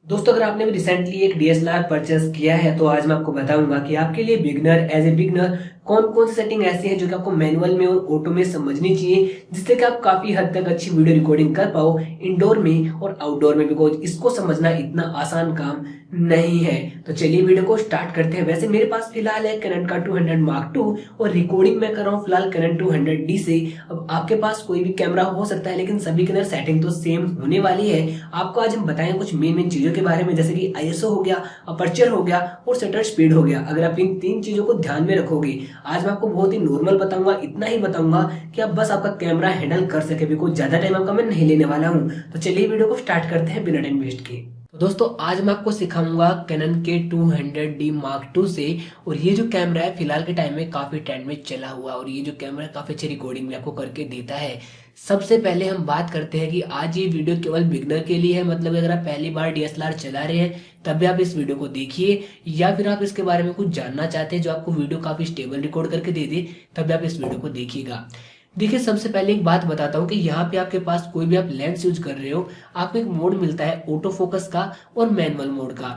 दोस्तों, अगर आपने भी रिसेंटली एक डीएसएलआर परचेस किया है तो आज मैं आपको बताऊंगा कि आपके लिए बिगनर एज ए बिगनर कौन कौन सी सेटिंग ऐसी है जो कि आपको मैनुअल में और ऑटो में समझनी चाहिए, जिससे कि आप काफी हद तक अच्छी वीडियो रिकॉर्डिंग कर पाओ इंडोर में और आउटडोर में। बिकॉज इसको समझना इतना आसान काम नहीं है। तो चलिए वीडियो को स्टार्ट करते हैं। वैसे मेरे पास फिलहाल है कैनन का 200 मार्क टू और रिकॉर्डिंग मैं कर रहा हूँ फिलहाल कैनन 200D से। अब आपके पास कोई भी कैमरा हो सकता है, लेकिन सभी के अंदर सेटिंग तो सेम होने वाली है। आपको आज हम बताएंगे कुछ मेन चीजों के बारे में, जैसे कि आईएसओ हो गया, अपर्चर हो गया और शटर स्पीड हो गया। अगर आप इन तीन चीजों को ध्यान में रखोगे, आज मैं आपको बहुत ही नॉर्मल बताऊंगा, इतना ही बताऊंगा कि आप बस आपका कैमरा हैंडल कर सके। बिकॉज ज्यादा टाइम आपका मैं नहीं लेने वाला हूं। तो चलिए वीडियो को स्टार्ट करते हैं बिना टाइम वेस्ट के। तो दोस्तों, आज मैं आपको सिखाऊंगा कैनन के 200D मार्क टू से। और ये जो कैमरा है फिलहाल के टाइम में काफी ट्रेंड में चला हुआ है और ये जो कैमरा है काफी अच्छी रिकॉर्डिंग में आपको करके देता है। सबसे पहले हम बात करते हैं कि आज ये वीडियो केवल बिगनर के लिए है। मतलब अगर आप पहली बार डीएसएलआर चला रहे हैं तब भी आप इस वीडियो को देखिए, या फिर आप इसके बारे में कुछ जानना चाहते हैं जो आपको वीडियो काफी स्टेबल रिकॉर्ड करके दे दे, तब भी आप इस वीडियो को देखिएगा। देखिए, सबसे पहले एक बात बताता हूँ कि यहाँ पे आपके पास कोई भी आप लेंस यूज कर रहे हो, आपको एक मोड मिलता है ऑटो फोकस का और मैनुअल मोड का।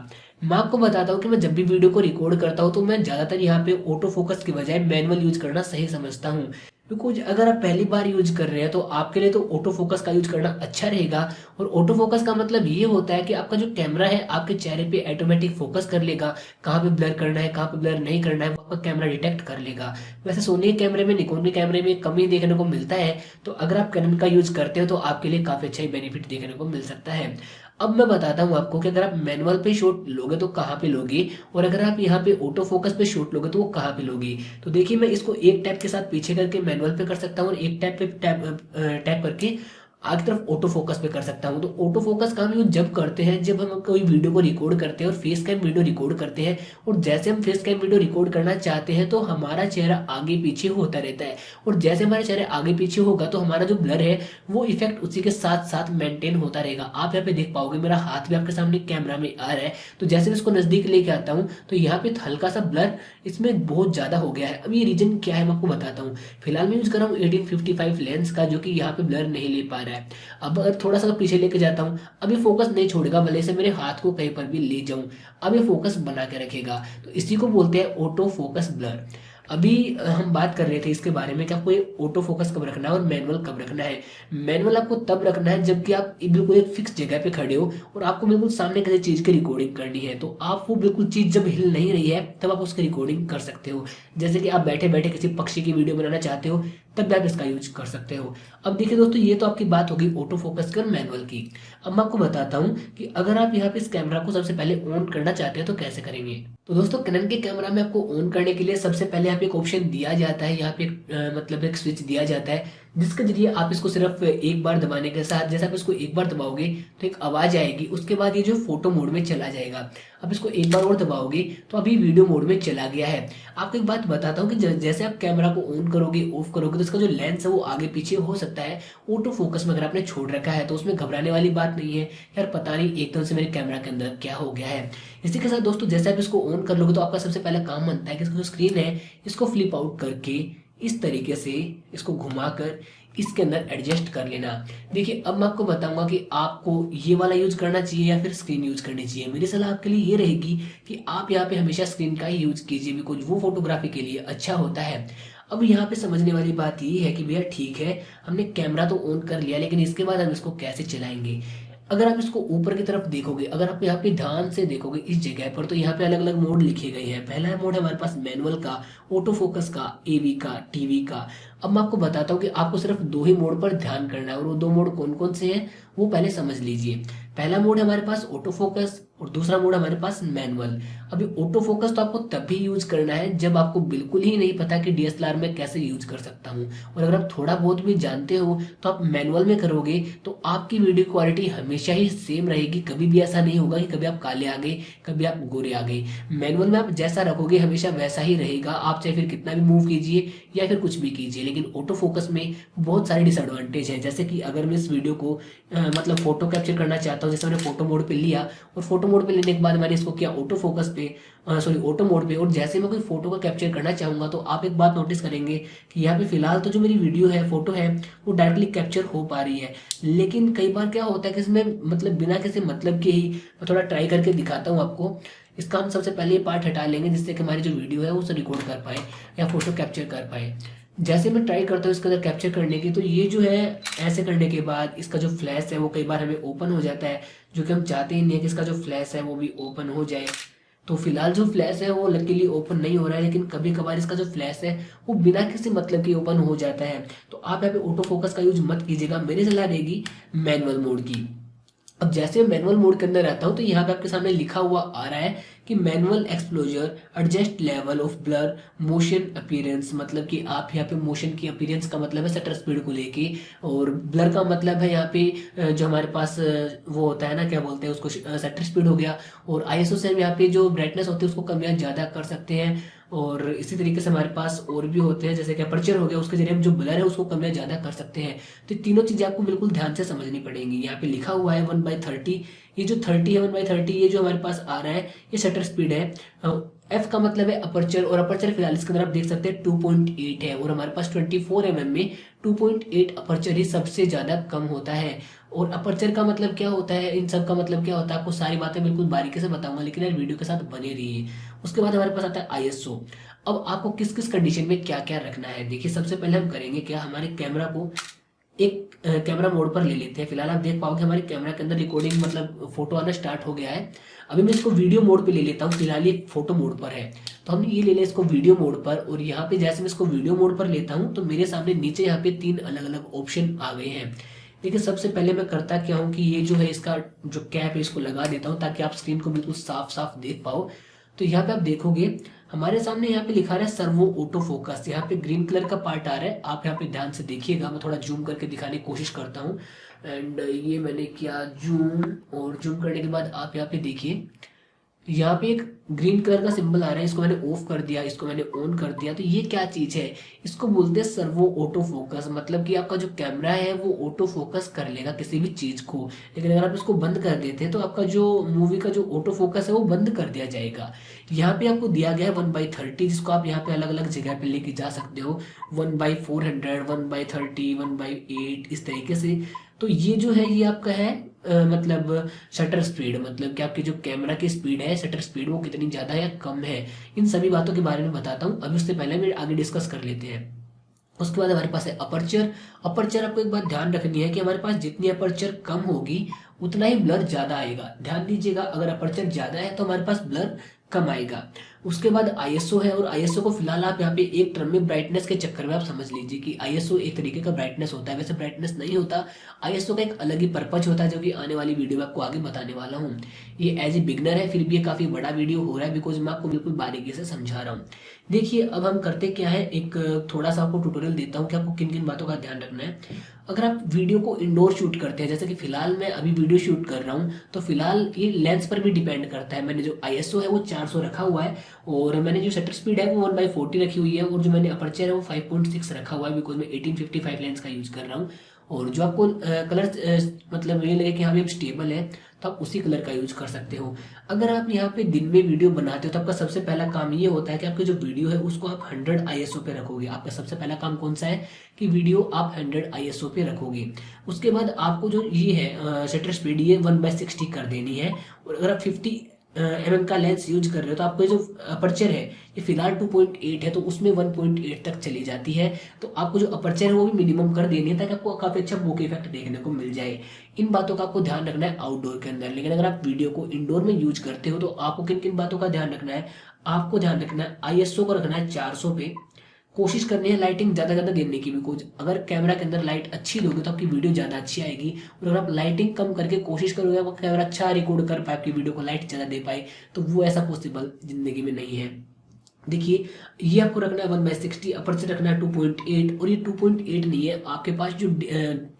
मैं आपको बताता हूँ कि मैं जब भी वीडियो को रिकॉर्ड करता हूँ तो मैं ज्यादातर यहाँ पे ऑटो फोकस की बजाय मैनुअल यूज करना सही समझता हूँ। बिकॉज अगर आप पहली बार यूज कर रहे हैं तो आपके लिए तो ऑटो फोकस का यूज करना अच्छा रहेगा। और ऑटो फोकस का मतलब ये होता है कि आपका जो कैमरा है आपके चेहरे पे ऑटोमेटिक फोकस कर लेगा, कहाँ पे ब्लर करना है कहाँ पे ब्लर नहीं करना है वो आपका कैमरा डिटेक्ट कर लेगा। वैसे सोनी के कैमरे में, निकॉन के कैमरे में कम ही देखने को मिलता है। तो अगर आप कैनन का यूज करते हो तो आपके लिए काफी अच्छा ही बेनिफिट देखने को मिल सकता है। अब मैं बताता हूँ आपको कि अगर आप मैनुअल पे शॉट लोगे तो कहाँ पे लोगे, और अगर आप यहाँ पे ऑटो फोकस पे शॉट लोगे तो वो कहाँ पे लोगे। तो देखिए, मैं इसको एक टैप के साथ पीछे करके मैनुअल पे कर सकता हूँ और एक टैप पे टैप करके आगे तरफ ऑटो फोकस पे कर सकता हूँ। तो ऑटो फोकस का हम यूज जब करते हैं जब हम कोई वीडियो को रिकॉर्ड करते हैं और फेस कैम वीडियो रिकॉर्ड करते हैं। और जैसे हम फेस कैम वीडियो रिकॉर्ड करना चाहते हैं तो हमारा चेहरा आगे पीछे होता रहता है, और जैसे हमारा चेहरा आगे पीछे होगा तो हमारा जो ब्लर है वो इफेक्ट उसी के साथ साथ मेंटेन होता रहेगा। आप यहाँ पे देख पाओगे मेरा हाथ भी आपके सामने कैमरा में आ रहा है। तो जैसे मैं इसको नजदीक लेके आता हूँ तो यहाँ पे हल्का सा ब्लर इसमें बहुत ज्यादा हो गया है। अब ये रीजन क्या है मैं आपको बताता हूँ। फिलहाल मैं यूज कर रहा हूँ 1855 लेंस का, जो कि यहाँ पे ब्लर नहीं ले पा रहा है। अब अगर थोड़ा सा पीछे लेके जाता हूँ, अब ये फोकस नहीं छोड़ेगा, भले से मेरे हाथ को कहीं पर भी ले जाऊं, अब ये फोकस बना के रखेगा। तो इसी को बोलते हैं ऑटो फोकस ब्लर। अभी हम बात कर रहे थे इसके बारे में कि आपको ये ऑटो फोकस कब रखना है और मैनुअल कब रखना है। मैनुअल आपको तब रखना है जबकि आप बिल्कुल एक फिक्स जगह पे खड़े हो और आपको बिल्कुल सामने किसी चीज की रिकॉर्डिंग करनी है। तो आप वो बिल्कुल चीज जब हिल नहीं रही है तब आप उसकी रिकॉर्डिंग कर सकते हो। जैसे कि आप बैठे बैठे किसी पक्षी की वीडियो बनाना चाहते हो तब भी आप इसका यूज कर सकते हो। अब देखिए दोस्तों, ये तो आपकी बात होगी ऑटो फोकस की और मैनुअल की। अब मैं आपको बताता हूँ कि अगर आप यहाँ पे इस कैमरा को सबसे पहले ऑन करना चाहते हैं तो कैसे करेंगे। तो दोस्तों, कैनन के कैमरा में आपको ऑन करने के लिए सबसे पहले यहाँ पे एक ऑप्शन दिया जाता है, यहाँ पे मतलब एक स्विच दिया जाता है जिसके जरिए आप इसको सिर्फ एक बार दबाने के साथ, जैसे आप इसको एक बार दबाओगे तो एक आवाज आएगी, उसके बाद ये जो फोटो मोड में चला जाएगा। अब इसको एक बार और दबाओगे तो अभी वीडियो मोड में चला गया है। आपको एक बात बताता हूँ कि जैसे आप कैमरा को ऑन करोगे ऑफ करोगे तो इसका जो लेंस है वो आगे पीछे हो सकता है। ऑटो फोकस में अगर आपने छोड़ रखा है तो उसमें घबराने वाली बात नहीं है, यार पता नहीं एकदम से मेरे कैमरा के अंदर क्या हो गया है। इसी के साथ दोस्तों, जैसे आप इसको ऑन कर लोगे तो आपका सबसे पहला काम बनता है कि इसका जो स्क्रीन है इसको फ्लिप आउट करके इस तरीके से इसको घुमाकर इसके अंदर एडजस्ट कर लेना। देखिए, अब मैं आपको बताऊंगा कि आपको ये वाला यूज करना चाहिए या फिर स्क्रीन यूज करनी चाहिए। मेरी सलाह आपके लिए ये रहेगी कि आप यहाँ पे हमेशा स्क्रीन का ही यूज कीजिए, बिकॉज वो फोटोग्राफी के लिए अच्छा होता है। अब यहाँ पे समझने वाली बात ये है कि भैया ठीक है, हमने कैमरा तो ऑन कर लिया, लेकिन इसके बाद हम इसको कैसे चलाएंगे। अगर आप इसको ऊपर की तरफ देखोगे, अगर आप यहाँ पे ध्यान से देखोगे इस जगह पर, तो यहाँ पे अलग अलग मोड लिखे गए हैं। पहला मोड है हमारे पास मैनुअल का, ऑटो फोकस का, एवी का, टीवी का। अब मैं आपको बताता हूँ कि आपको सिर्फ दो ही मोड पर ध्यान करना है, और वो दो मोड कौन कौन से हैं वो पहले समझ लीजिए। पहला मोड है हमारे पास ऑटो फोकस और दूसरा मोड है हमारे पास मैनुअल। अभी ऑटो फोकस तो आपको तब भी यूज करना है जब आपको बिल्कुल ही नहीं पता कि डीएसएलआर में कैसे यूज कर सकता हूँ, और अगर आप थोड़ा बहुत भी जानते हो तो आप मैनुअल में करोगे तो आपकी वीडियो क्वालिटी हमेशा ही सेम रहेगी। कभी भी ऐसा नहीं होगा कि कभी आप काले आ गए कभी आप गोरे आ गए। मैनुअल में आप जैसा रखोगे हमेशा वैसा ही रहेगा, आप चाहे फिर कितना भी मूव कीजिए या फिर कुछ भी कीजिए। लेकिन ऑटो फोकस में बहुत सारे डिसएडवांटेज हैं, जैसे कि अगर मैं इस वीडियो को मतलब फोटो कैप्चर करना चाहता हूँ हूँ। जैसे मैंने फोटो मोड पे लिया और फोटो मोड पे लेने के बाद मैंने इसको किया ऑटो फोकस पे, सॉरी ऑटो मोड पे, और जैसे मैं कोई फोटो का कैप्चर करना चाहूँगा तो आप एक बात नोटिस करेंगे कि यहाँ पे फिलहाल तो जो मेरी वीडियो है, फोटो है, वो डायरेक्टली कैप्चर हो पा रही है। लेकिन कई बार क्या होता है कि इसमें मतलब बिना किसी मतलब के ही, मैं थोड़ा ट्राई करके दिखाता हूँ आपको। इसका हम सबसे पहले ये पार्ट हटा लेंगे जिससे कि हमारी जो वीडियो है उसे रिकॉर्ड कर पाए या फोटो कैप्चर कर पाए। जैसे मैं ट्राई करता हूँ इसके अंदर कैप्चर करने की, तो ये जो है ऐसे करने के बाद इसका जो फ्लैश है वो कई बार हमें ओपन हो जाता है, जो कि हम चाहते ही नहीं है कि इसका जो फ्लैश है वो भी ओपन हो जाए। तो फिलहाल जो फ्लैश है वो लकीली ओपन नहीं हो रहा है, लेकिन कभी कभार इसका जो फ्लैश है वो बिना किसी मतलब के ओपन हो जाता है। तो आप यहाँ पे ऑटो फोकस का यूज मत कीजिएगा, मेरी सलाह रहेगी मैनुअल मोड की। अब जैसे मैं मैनुअल मोड के अंदर रहता हूँ तो यहाँ पे आपके सामने लिखा हुआ आ रहा है कि manual exposure, adjust level of blur, motion appearance, मतलब कि आप यहाँ पे मोशन की अपीयरेंस का मतलब है शटर स्पीड को लेके, और ब्लर का मतलब है यहाँ पे जो हमारे पास वो होता है ना, क्या बोलते हैं उसको, शटर स्पीड हो गया। और आईएसओ से हम यहाँ पे जो ब्राइटनेस होती है उसको कम या ज़्यादा कर सकते हैं। और इसी तरीके से हमारे पास और भी होते हैं, जैसे कि अपर्चर हो गया, उसके जरिए हम जो ब्लर है उसको कम या ज़्यादा कर सकते हैं। तो तीनों चीज़ें आपको बिल्कुल ध्यान से समझनी पड़ेंगी। यहाँ पे लिखा हुआ है 1/30, ये जो 30 है 1/30, ये जो हमारे पास आ रहा है ये शटर स्पीड है। एफ का मतलब है अपर्चर, और अपर्चर फिलहाल इसके अंदर आप देख सकते हैं 2.8 है, और हमारे पास 24 mm में 2.8 अपर्चर ही सबसे ज़्यादा कम होता है। और अपर्चर का मतलब क्या होता है, इन सब का मतलब क्या होता है, आपको सारी बातें बिल्कुल बारीकी से बताऊंगा, लेकिन यार वीडियो के साथ बने रहिए। उसके बाद हमारे पास आता है आईएसओ। अब आपको किस किस कंडीशन में क्या क्या रखना है, देखिए सबसे पहले हम करेंगे क्या, हमारे कैमरा को एक कैमरा मोड पर ले लेते हैं। फिलहाल आप देख पाओगे हमारे कैमरा के अंदर रिकॉर्डिंग मतलब फोटो आना स्टार्ट हो गया है। अभी मैं इसको वीडियो मोड पे ले लेता हूँ, फिलहाल ये फोटो मोड पर है, तो हम ये ले लें इसको वीडियो मोड पर। और यहाँ पे जैसे मैं इसको वीडियो मोड पर लेता हूँ तो मेरे सामने नीचे यहाँ पे 3 अलग अलग ऑप्शन आ गए हैं। देखिए सबसे पहले मैं करता क्या हूँ कि ये जो है इसका जो कैप है इसको लगा देता हूँ ताकि आप स्क्रीन को बिल्कुल साफ साफ देख पाओ। तो यहाँ पे आप देखोगे हमारे सामने यहाँ पे लिखा रहा है सर्वो ऑटो फोकस, यहाँ पे ग्रीन कलर का पार्ट आ रहा है, आप यहाँ पे ध्यान से देखिएगा। मैं थोड़ा जूम करके दिखाने की कोशिश करता हूँ। एंड ये मैंने किया जूम, और जूम करने के बाद आप यहाँ पे देखिए यहाँ पे एक ग्रीन कलर का सिंबल आ रहा है, इसको मैंने ऑफ कर दिया, इसको मैंने ऑन कर दिया। तो ये क्या चीज है, इसको बोलते हैं सर्वो ऑटो फोकस, मतलब कि आपका जो कैमरा है वो ऑटो फोकस कर लेगा किसी भी चीज को। लेकिन अगर आप इसको बंद कर देते हैं तो आपका जो मूवी का जो ऑटो फोकस है वो बंद कर दिया जाएगा। यहाँ पे आपको दिया गया है 1/30, जिसको आप यहाँ पे अलग अलग जगह पे लेके जा सकते हो, 1/400, 1/30, 1/8, इस तरीके से। तो ये जो है ये आपका है मतलब शटर स्पीड, मतलब कि आपकी जो कैमरा की स्पीड है, शटर स्पीड, वो कितनी ज़्यादा या कम है। इन सभी बातों के बारे में बताता हूँ, अभी उससे पहले मैं आगे डिस्कस कर लेते हैं। उसके बाद हमारे पास है अपर्चर। अपर्चर आपको एक बात ध्यान रखनी है कि हमारे पास जितनी अपर्चर कम होगी उतना ही ब्लर ज़्यादा आएगा। ध्यान दीजिएगा, अगर अपर्चर ज़्यादा है तो हमारे पास ब्लर कम आएगा। उसके बाद आईएसओ है, और आईएसओ को फिलहाल आप यहाँ पे एक टर्म में ब्राइटनेस के चक्कर में आप समझ लीजिए कि आईएसओ एक तरीके का ब्राइटनेस होता है, वैसे ब्राइटनेस नहीं होता। आईएसओ का एक अलग ही पर्पज होता है जो कि आने वाली वीडियो में आपको आगे बताने वाला हूँ। ये एज ए बिगनर है, फिर भी ये काफ़ी बड़ा वीडियो हो रहा है बिकॉज मैं आपको बिल्कुल बारीकी से समझा रहा हूँ। देखिए अब हम करते क्या है, एक थोड़ा सा आपको ट्यूटोरियल देता हूँ कि आपको किन किन बातों का ध्यान रखना है। अगर आप वीडियो को इंडोर शूट करते हैं, जैसे कि फिलहाल मैं अभी वीडियो शूट कर रहा हूँ, तो फिलहाल ये लेंस पर भी डिपेंड करता है। मैंने जो आईएसओ है वो 400 रखा हुआ है, और मैंने जो शटर स्पीड है वो 1/40 रखी हुई है, और जो मैंने अपर्चर है वो 5.6 रखा हुआ है बिकॉज मैं 1855 लेंस का यूज कर रहा हूँ। और जो आपको कलर मतलब ये लगे कि हाँ भी स्टेबल है, तो आप उसी कलर का यूज कर सकते हो। अगर आप यहाँ पे दिन में वीडियो बनाते हो तो आपका सबसे पहला काम ये होता है कि आपकी जो वीडियो है उसको आप 100 आईएसओ पे रखोगे। आपका सबसे पहला काम कौन सा है कि वीडियो आप 100 आईएसओ पे रखोगे। उसके बाद आपको जो ये है शटर स्पीड ये 1/60 कर देनी है। और अगर आप 50 mm का लेंस यूज कर रहे हो तो आपको जो अपर्चर है ये फिलहाल 2.8 है, तो उसमें 1.8 तक चली जाती है। तो आपको जो अपर्चर है वो भी मिनिमम कर देनी है ताकि आपको काफी अच्छा बोके इफेक्ट देखने को मिल जाए। इन बातों का आपको ध्यान रखना है आउटडोर के अंदर। लेकिन अगर आप वीडियो को इंडोर में यूज करते हो तो आपको किन किन बातों का ध्यान रखना है, आपको ध्यान रखना है आईएसओ को रखना है 400 पे। कोशिश करनी है लाइटिंग ज़्यादा ज़्यादा देने की भी, कुछ अगर कैमरा के अंदर लाइट अच्छी दोगे तो आपकी वीडियो ज़्यादा अच्छी आएगी। और अगर आप लाइटिंग कम करके कोशिश करोगे आपका कैमरा अच्छा रिकॉर्ड कर पाए, आपकी वीडियो को लाइट ज़्यादा दे पाए, तो वो ऐसा पॉसिबल जिंदगी में नहीं है। देखिए ये आपको रखना है 1/60, अपर्चर रखना है 2.8, और ये 2.8 नहीं है, आपके पास जो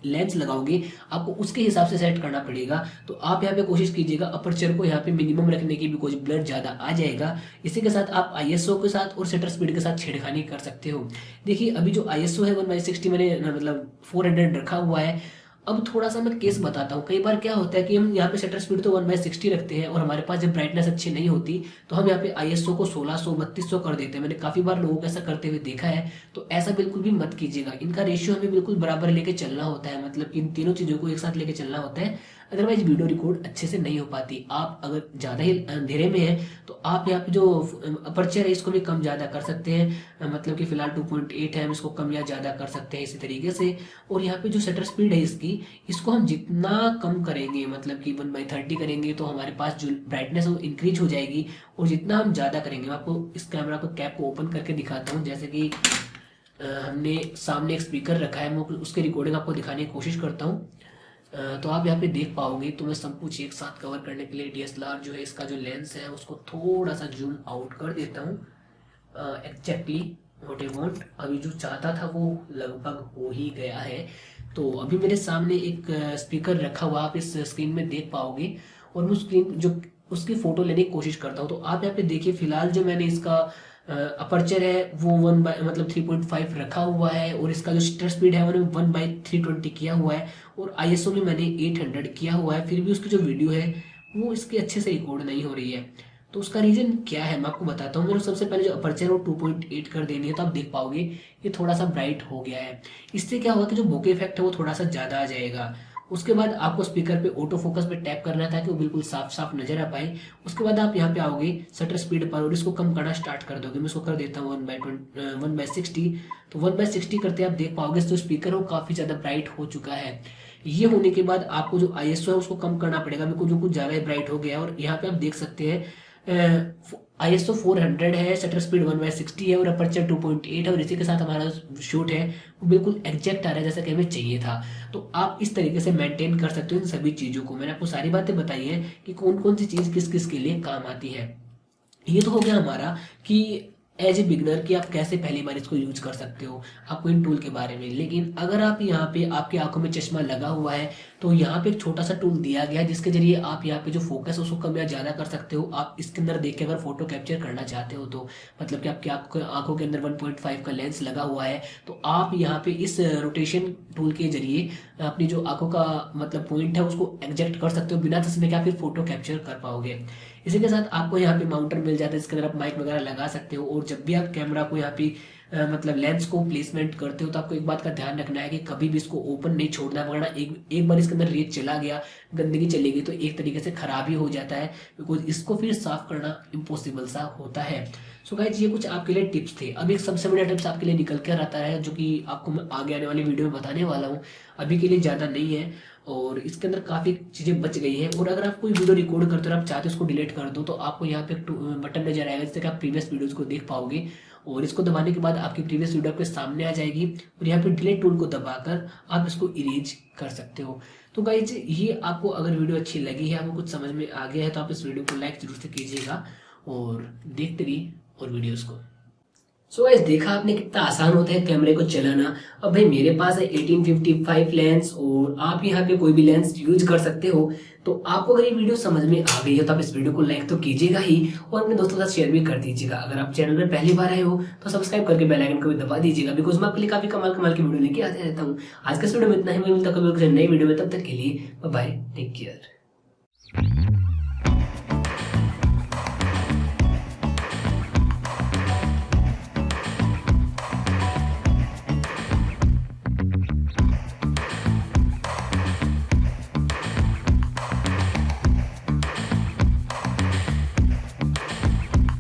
लेंस लगाओगे आपको उसके हिसाब से सेट करना पड़ेगा। तो आप यहाँ पे कोशिश कीजिएगा अपर्चर को यहाँ पे मिनिमम रखने की, बिकॉज ब्लर ज़्यादा आ जाएगा। इसी के साथ आप आईएसओ के साथ और शटर स्पीड के साथ छेड़खानी कर सकते हो। देखिए अभी जो आईएसओ है 1/60 मैंने मतलब 400 रखा हुआ है। अब थोड़ा सा मैं केस बताता हूँ। कई बार क्या होता है कि हम यहाँ पे शटर स्पीड तो 1/60 रखते हैं और हमारे पास जब ब्राइटनेस अच्छी नहीं होती तो हम यहाँ पे ISO को 1600 3200 कर देते हैं। मैंने काफ़ी बार लोगों को ऐसा करते हुए देखा है। तो ऐसा बिल्कुल भी मत कीजिएगा। इनका रेशियो हमें बिल्कुल बराबर लेके चलना होता है, मतलब कि इन तीनों चीज़ों को एक साथ लेके चलना होता है, अदरवाइज वीडियो रिकॉर्ड अच्छे से नहीं हो पाती। आप अगर ज़्यादा ही अंधेरे में है तो आप यहाँ पे जो अपर्चर है इसको भी कम ज़्यादा कर सकते हैं, मतलब कि फिलहाल 2.8 है, हम इसको कम या ज़्यादा कर सकते हैं इसी तरीके से। और यहाँ पे जो शटर स्पीड है इसको हम जितना कम करेंगे, मतलब कि 1/30 करेंगे तो हमारे पास जो ब्राइटनेस है वो इंक्रीज हो जाएगी। और जितना हम ज़्यादा करेंगे, मैं आपको इस कैमरा को कैप को ओपन करके दिखाता हूँ। जैसे कि हमने सामने एक स्पीकर रखा है, मैं उसकी रिकॉर्डिंग आपको दिखाने की कोशिश करता हूँ। तो आप यहाँ पे देख पाओगे। तो मैं सब कुछ एक साथ कवर करने के लिए DSLR जो है इसका जो लेंस है उसको थोड़ा सा जूम आउट कर देता हूँ। एग्जैक्टली व्हाट आई वांट, अभी जो चाहता था वो लगभग हो ही गया है। तो अभी मेरे सामने एक स्पीकर रखा हुआ आप इस स्क्रीन में देख पाओगे और मैं स्क्रीन जो उसकी फ़ोटो लेने की कोशिश करता हूँ। तो आप यहाँ पे देखिए, फिलहाल जो मैंने इसका अपर्चर है वो 3.5 रखा हुआ है और इसका जो शटर स्पीड है मैंने 1/320 किया हुआ है और ISO भी मैंने 800 किया हुआ है। फिर भी उसकी जो वीडियो है वो इसके अच्छे से रिकॉर्ड नहीं हो रही है। तो उसका रीज़न क्या है मैं आपको बताता हूँ। मेरे सबसे पहले जो अपर्चर है वो 2.8 कर देनी है, तो आप देख पाओगे ये थोड़ा सा ब्राइट हो गया है। इससे क्या होगा कि जो बोके इफेक्ट है वो थोड़ा सा ज़्यादा आ जाएगा। उसके बाद आपको स्पीकर पे ऑटो फोकस पे टैप करना है ताकि वो बिल्कुल साफ साफ नजर आ पाए। उसके बाद आप यहाँ पे आओगे शटर स्पीड पर और इसको कम करना स्टार्ट कर दोगे। मैं इसको कर देता हूँ 1/60। तो 1/60 करते आप देख पाओगे जो स्पीकर है वो काफ़ी ज़्यादा ब्राइट हो चुका है। ये होने के बाद आपको जो ISO है उसको कम करना पड़ेगा, बिल्कुल जो कुछ ज़्यादा ही ब्राइट हो गया है। और यहाँ पे आप देख सकते हैं ISO 400 है, शटर स्पीड 1/60 है और अपर्चर 2.8 है और इसी के साथ हमारा शूट है वो बिल्कुल एग्जैक्ट आ रहा है जैसा कि हमें चाहिए था। तो आप इस तरीके से मेंटेन कर सकते हो इन सभी चीज़ों को। मैंने आपको सारी बातें बताई हैं कि कौन कौन सी चीज़ किस किस के लिए काम आती है। ये तो हो गया हमारा कि एज ए बिगनर कि आप कैसे पहली बार इसको यूज कर सकते हो, आपको इन टूल के बारे में। लेकिन अगर आप यहाँ पे आपकी आंखों में चश्मा लगा हुआ है तो यहाँ पे एक छोटा सा टूल दिया गया है जिसके जरिए आप यहाँ पे जो फोकस है उसको कम या ज़्यादा कर सकते हो। आप इसके अंदर देख के अगर फोटो कैप्चर करना चाहते हो तो मतलब कि आपकी आंखों के अंदर 1.5 का लेंस लगा हुआ है तो आप यहाँ पे इस रोटेशन टूल के जरिए अपनी जो आंखों का मतलब पॉइंट है उसको एग्जैक्ट कर सकते हो बिना चश्मे के, आप फिर फोटो कैप्चर कर पाओगे। इसी के साथ आपको यहाँ पे माउंटर मिल जाता है जिसके अंदर आप माइक वगैरह लगा सकते हो। और जब भी आप कैमरा को यहाँ पे मतलब लेंस को प्लेसमेंट करते हो तो आपको एक बात का ध्यान रखना है कि कभी भी इसको ओपन नहीं छोड़ना, वरना एक बार इसके अंदर रेत चला गया, गंदगी चली गई तो एक तरीके से खराब ही हो जाता है, बिकॉज इसको फिर साफ करना इम्पॉसिबल सा होता है। सो गाइस ये कुछ आपके लिए टिप्स थे। अब एक सबसे बड़ा टिप्स आपके लिए निकल कर आता है जो कि आपको मैं आगे आने वाली वीडियो में बताने वाला हूँ, अभी के लिए ज़्यादा नहीं है और इसके अंदर काफ़ी चीज़ें बच गई हैं। और अगर आप कोई वीडियो रिकॉर्ड करते हो और आप चाहते हो उसको डिलीट कर दो तो आपको यहाँ पे एक बटन नजर आएगा जिससे कि आप प्रीवियस वीडियोज़ को देख पाओगे और इसको दबाने के बाद आपकी प्रीवियस वीडियो आपके सामने आ जाएगी और यहाँ पे डिलीट टूल को दबाकर आप इसको इरेज कर सकते हो। तो गाइज ये आपको अगर वीडियो अच्छी लगी है, आपको कुछ समझ में आ गया है तो आप इस वीडियो को लाइक जरूर से कीजिएगा और देखते रहिए और वीडियोज़ को। सो गाइस देखा आपने कितना आसान होता है कैमरे को चलाना। अब भाई मेरे पास है 1855 लेंस और आप यहाँ पे कोई भी लेंस यूज कर सकते हो। तो आपको अगर ये वीडियो समझ में आ गई है तो आप इस वीडियो को लाइक तो कीजिएगा ही और अपने दोस्तों के साथ शेयर भी कर दीजिएगा। अगर आप चैनल पर पहली बार आए हो तो सब्सक्राइब करके बेल आइकन को भी दबा दीजिएगा, बिकॉज मैं आपके लिए काफी कमाल कमाल की वीडियो लेके आते रहता हूँ। आज के इस वीडियो में इतना ही, मैं मिलता हूँ कभी नई वीडियो में, तब तक के लिए बाय बाय, टेक केयर।